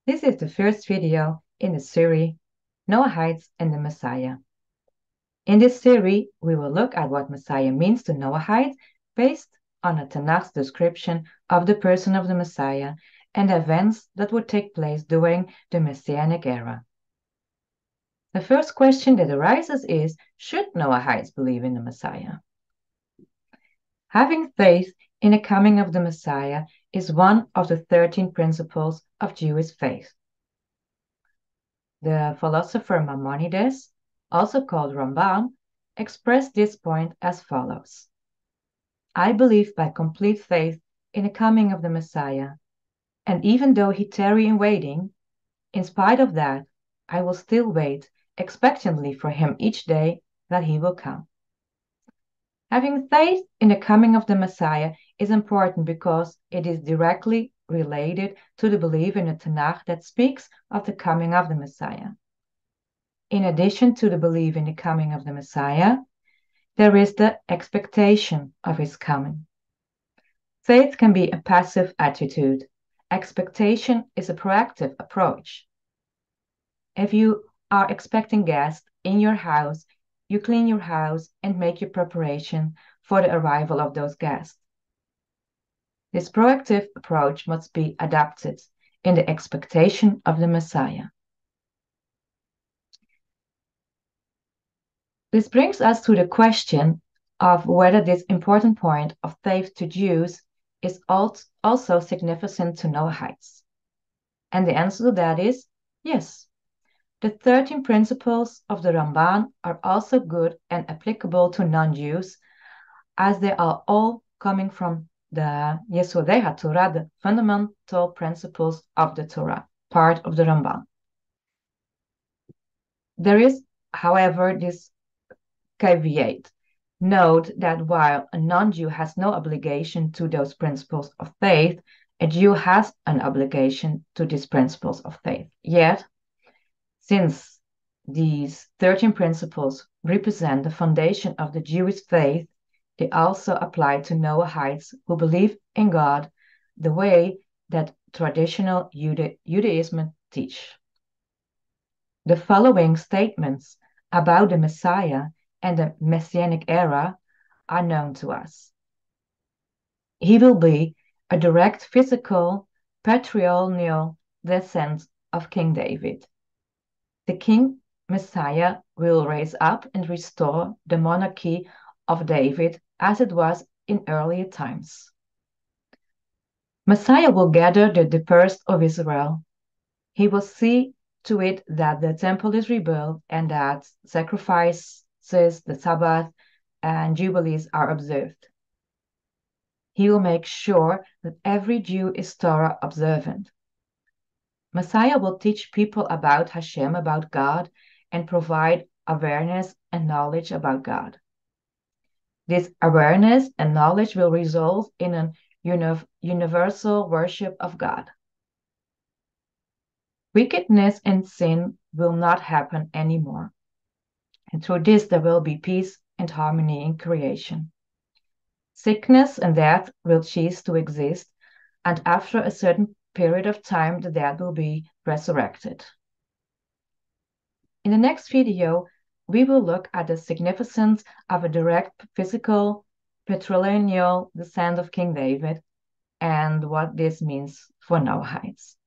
This is the first video in the series Noahides and the Messiah. In this series, we will look at what Messiah means to Noahides based on a Tanakh's description of the person of the Messiah and events that would take place during the Messianic Era. The first question that arises is, should Noahides believe in the Messiah? Having faith in the coming of the Messiah is one of the 13 principles of Jewish faith. The philosopher Maimonides, also called Ramban, expressed this point as follows. I believe by complete faith in the coming of the Messiah, and even though he tarry in waiting, in spite of that, I will still wait expectantly for him each day that he will come. Having faith in the coming of the Messiah is important because it is directly related to the belief in the Tanakh that speaks of the coming of the Messiah. In addition to the belief in the coming of the Messiah, there is the expectation of his coming. Faith can be a passive attitude. Expectation is a proactive approach. If you are expecting guests in your house, you clean your house and make your preparation for the arrival of those guests. This proactive approach must be adapted in the expectation of the Messiah. This brings us to the question of whether this important point of faith to Jews is also significant to Noahides. And the answer to that is yes. The 13 principles of the Ramban are also good and applicable to non-Jews, as they are all coming from the Yesodei HaTorah, the fundamental principles of the Torah, part of the Ramban. There is, however, this caveat. Note that while a non-Jew has no obligation to those principles of faith, a Jew has an obligation to these principles of faith. Yet, since these 13 principles represent the foundation of the Jewish faith, they also apply to Noahides who believe in God the way that traditional Judaism teach. The following statements about the Messiah and the Messianic Era are known to us. He will be a direct physical, patrilineal descendant of King David. The King Messiah will raise up and restore the monarchy of David as it was in earlier times. Messiah will gather the dispersed of Israel. He will see to it that the temple is rebuilt and that sacrifices, the Sabbath, and Jubilees are observed. He will make sure that every Jew is Torah observant. Messiah will teach people about Hashem, about God, and provide awareness and knowledge about God. This awareness and knowledge will result in an universal worship of God. Wickedness and sin will not happen anymore. And through this, there will be peace and harmony in creation. Sickness and death will cease to exist, and after a certain period of time, the dead will be resurrected. In the next video, we will look at the significance of a direct physical patrilineal descent of King David and what this means for Noahides.